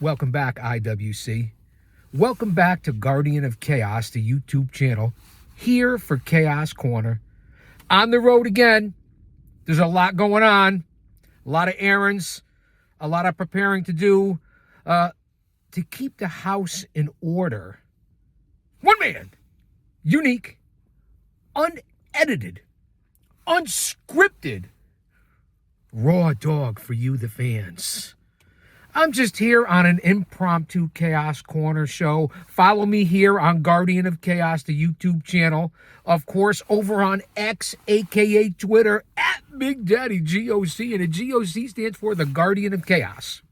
Welcome back, IWC. Welcome back to Guardian of Chaos, the YouTube channel, here for Chaos Corner. On the road again. There's a lot going on, a lot of errands, a lot of preparing to do to keep the house in order. One man, unique, unedited, unscripted, raw dog for you, the fans. I'm just here on an impromptu Chaos Corner show. Follow me here on Guardian of Chaos, the YouTube channel. Of course, over on X, a.k.a. Twitter, at Big Daddy GOC. And the GOC stands for the Guardian of Chaos.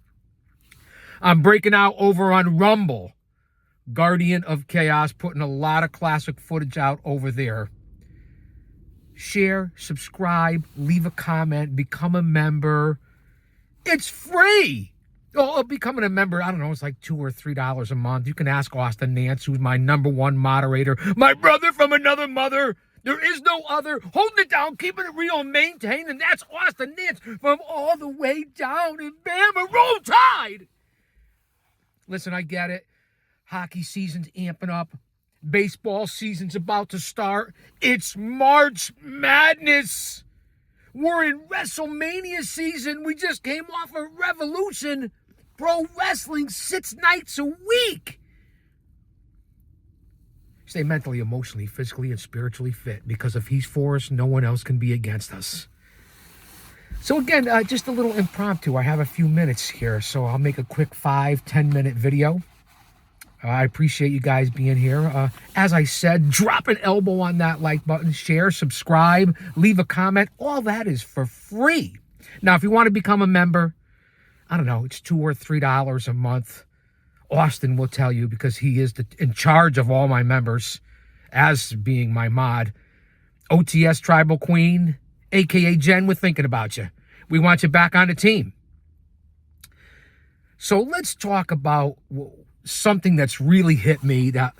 I'm breaking out over on Rumble, Guardian of Chaos, putting a lot of classic footage out over there. Share, subscribe, leave a comment, become a member. It's free. Oh, becoming a member, I don't know, it's like $2 or $3 a month. You can ask Austin Nance, who's my #1 moderator. My brother from another mother. There is no other. Holding it down, keeping it real, maintaining. And that's Austin Nance from all the way down in Bama. Roll Tide! Listen, I get it. Hockey season's amping up. Baseball season's about to start. It's March Madness. We're in WrestleMania season. We just came off of Revolution. Pro wrestling 6 nights a week. Stay mentally, emotionally, physically, and spiritually fit, because if he's for us, no one else can be against us. So again, just a little impromptu. I have a few minutes here, so I'll make a quick 5-10 minute video. I appreciate you guys being here. As I said, drop an elbow on that like button, share, subscribe, leave a comment. All that is for free. Now, if you want to become a member, I don't know, it's $2 or $3 a month. Austin will tell you, because he is in charge of all my members, as being my mod. OTS Tribal Queen, a.k.a. Jen, we're thinking about you. We want you back on the team. So let's talk about something that's really hit me that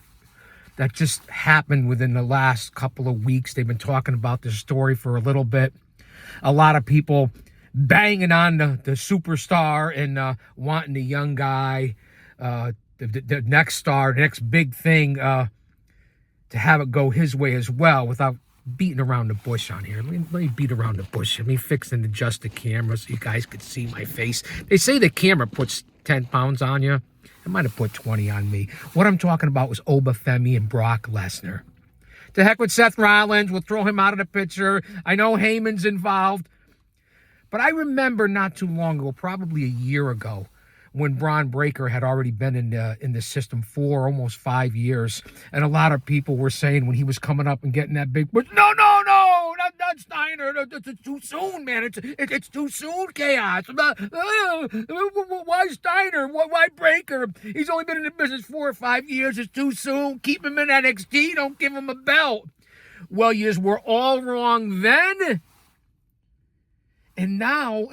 just happened within the last couple of weeks. They've been talking about this story for a little bit. A lot of people banging on the superstar and wanting the young guy, the next star, the next big thing, to have it go his way as well, without beating around the bush on here. Let me beat around the bush. Let me fix and adjust the camera so you guys could see my face. They say the camera puts 10 pounds on you. It might have put 20 on me. What I'm talking about was Obafemi and Brock Lesnar. To heck with Seth Rollins. We'll throw him out of the picture. I know Heyman's involved. But I remember not too long ago, probably a year ago, when Braun Breaker had already been in the system for almost 5 years. And a lot of people were saying when he was coming up and getting that big, no, not Steiner. It's too soon, man. It's too soon, Chaos. Why Steiner? Why Breaker? He's only been in the business 4 or 5 years. It's too soon. Keep him in NXT. Don't give him a belt. Well, yous were all wrong then. And now,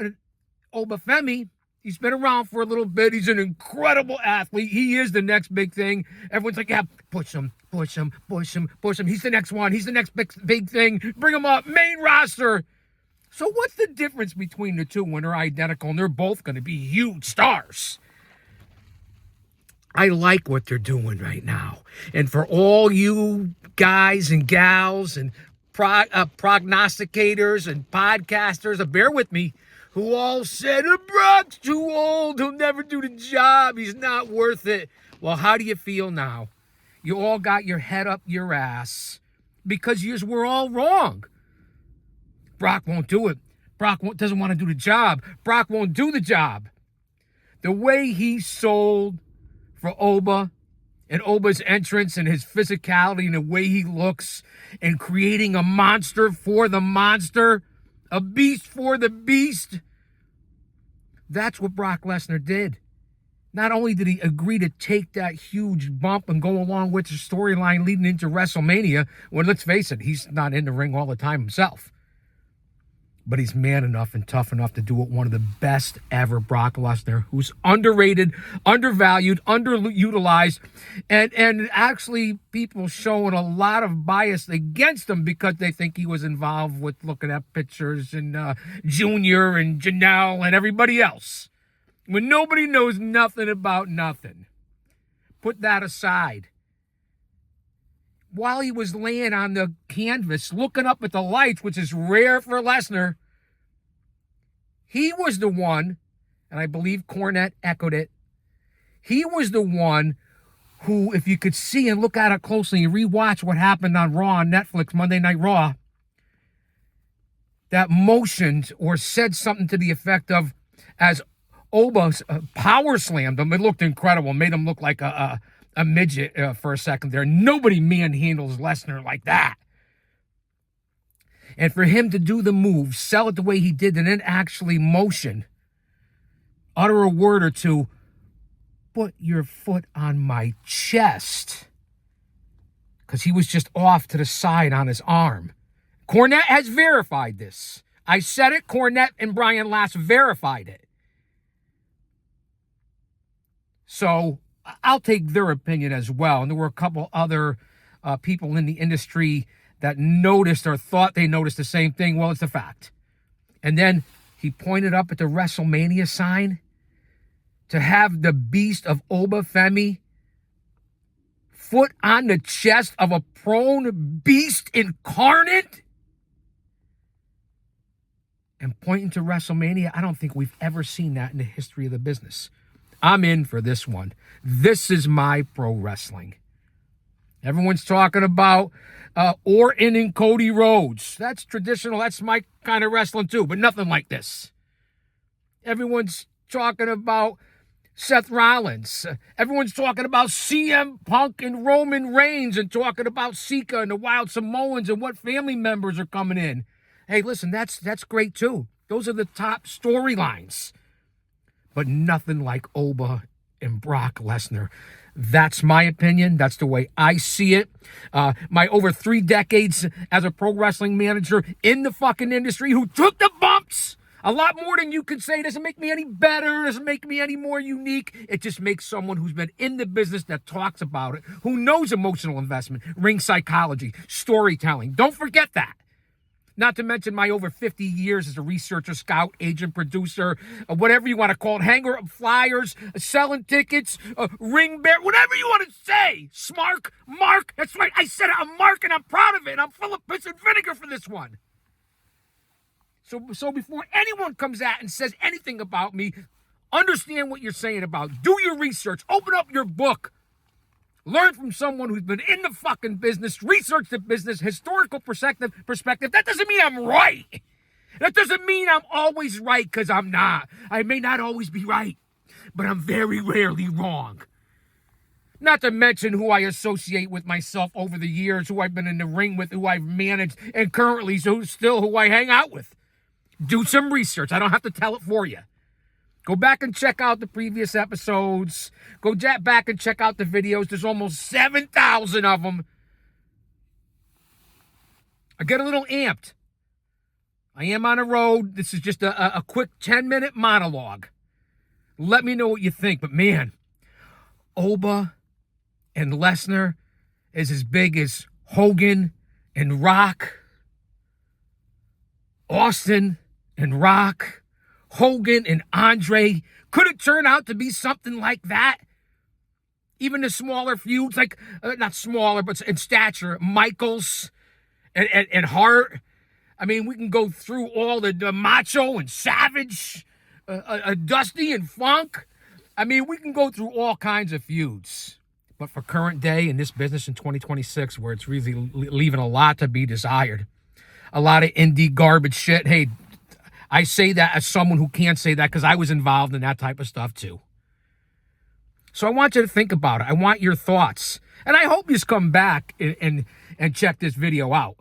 Obafemi, he's been around for a little bit. He's an incredible athlete. He is the next big thing. Everyone's like, yeah, push him. He's the next one. He's the next big thing. Bring him up. Main roster. So what's the difference between the two when they're identical and they're both going to be huge stars? I like what they're doing right now. And for all you guys and gals and prognosticators and podcasters, bear with me, who all said, Brock's too old, he'll never do the job, he's not worth it. Well, how do you feel now? You all got your head up your ass because you were all wrong. Brock won't do it. Brock doesn't want to do the job. Brock won't do the job. The way he sold for Oba, and Oba's entrance and his physicality and the way he looks, and creating a monster for the monster, a beast for the beast. That's what Brock Lesnar did. Not only did he agree to take that huge bump and go along with the storyline leading into WrestleMania, when, let's face it, he's not in the ring all the time himself. But he's man enough and tough enough to do it. One of the best ever, Brock Lesnar, who's underrated, undervalued, underutilized, and actually people showing a lot of bias against him because they think he was involved with looking at pictures and Junior and Janelle and everybody else. when nobody knows nothing about nothing. Put that aside. While he was laying on the canvas, looking up at the lights, which is rare for Lesnar, he was the one, and I believe Cornette echoed it, he was the one who, if you could see and look at it closely and rewatch what happened on Raw on Netflix, Monday Night Raw, that motioned or said something to the effect of, as Oba power slammed him, it looked incredible, made him look like a midget for a second there. Nobody manhandles Lesnar like that. And for him to do the move, sell it the way he did, and then actually motion, utter a word or two, put your foot on my chest, because he was just off to the side on his arm. Cornette has verified this. I said it. Cornette and Brian Last verified it. So I'll take their opinion as well. And there were a couple other people in the industry that noticed or thought they noticed the same thing. Well, it's a fact. And then he pointed up at the WrestleMania sign to have the beast of Oba Femi foot on the chest of a prone beast incarnate and pointing to WrestleMania. I don't think we've ever seen that in the history of the business. I'm in for this one. This is my pro wrestling. Everyone's talking about Orton and Cody Rhodes. That's traditional. That's my kind of wrestling too, but nothing like this. Everyone's talking about Seth Rollins. Everyone's talking about CM Punk and Roman Reigns and talking about Sika and the Wild Samoans and what family members are coming in. Hey, listen, that's great too. Those are the top storylines. But nothing like Oba and Brock Lesnar. That's my opinion. That's the way I see it. My over 3 decades as a pro wrestling manager in the fucking industry who took the bumps. A lot more than you could say. Doesn't make me any better. Doesn't make me any more unique. It just makes someone who's been in the business that talks about it, who knows emotional investment, ring psychology, storytelling. Don't forget that. Not to mention my over 50 years as a researcher, scout, agent, producer, whatever you want to call it, hanger up flyers, selling tickets, ring bear, whatever you want to say. Smark, Mark. That's right. I said it. I'm Mark and I'm proud of it. And I'm full of piss and vinegar for this one. So before anyone comes out and says anything about me, understand what you're saying about. Do your research. Open up your book. Learn from someone who's been in the fucking business. Research the business. Historical perspective. That doesn't mean I'm right. That doesn't mean I'm always right, because I'm not. I may not always be right, but I'm very rarely wrong. Not to mention who I associate with myself over the years, who I've been in the ring with, who I've managed, and currently still who I hang out with. Do some research. I don't have to tell it for you. Go back and check out the previous episodes. Go back and check out the videos. There's almost 7,000 of them. I get a little amped. I am on a road. This is just a quick 10-minute monologue. Let me know what you think. But man, Oba and Lesnar is as big as Hogan and Rock, Austin and Rock, Hogan and Andre. Could it turn out to be something like that? Even the smaller feuds, like, not smaller, but in stature, Michaels and Hart. I mean, we can go through all the Macho and Savage, Dusty and Funk. I mean, we can go through all kinds of feuds. But for current day in this business in 2026, where it's really leaving a lot to be desired, a lot of indie garbage shit. Hey, I say that as someone who can't say that because I was involved in that type of stuff too. So I want you to think about it. I want your thoughts. And I hope you just come back and check this video out.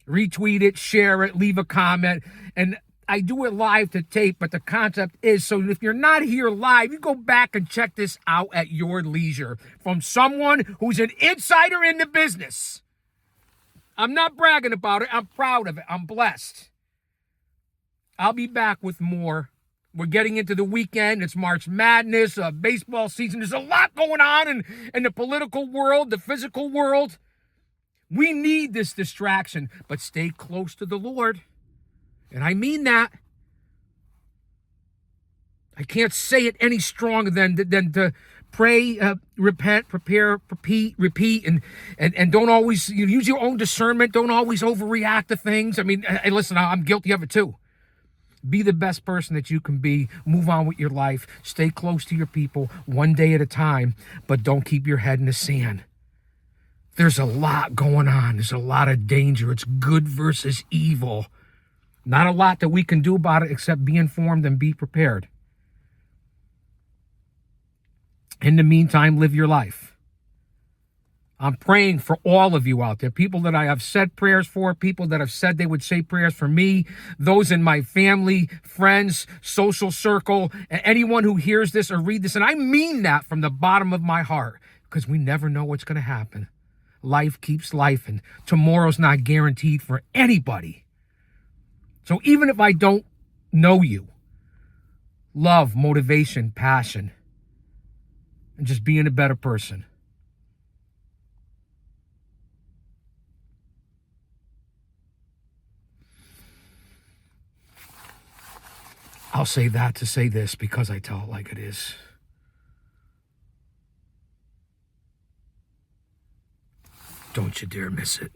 Retweet it, share it, leave a comment. And I do it live to tape, but the concept is, so if you're not here live, you go back and check this out at your leisure from someone who's an insider in the business. I'm not bragging about it. I'm proud of it. I'm blessed. I'll be back with more. We're getting into the weekend. It's March Madness, baseball season. There's a lot going on in the political world, the physical world. We need this distraction, but stay close to the Lord. And I mean that. I can't say it any stronger than to pray, repent, prepare, repeat, and don't always use your own discernment. Don't always overreact to things. I mean, hey, listen, I'm guilty of it too. Be the best person that you can be. Move on with your life. Stay close to your people one day at a time, but don't keep your head in the sand. There's a lot going on. There's a lot of danger. It's good versus evil. Not a lot that we can do about it except be informed and be prepared. In the meantime, live your life. I'm praying for all of you out there, people that I have said prayers for, people that have said they would say prayers for me, those in my family, friends, social circle, and anyone who hears this or read this. And I mean that from the bottom of my heart, because we never know what's going to happen. Life keeps life, and tomorrow's not guaranteed for anybody. So even if I don't know you, love, motivation, passion, and just being a better person. I'll say that to say this because I tell it like it is. Don't you dare miss it.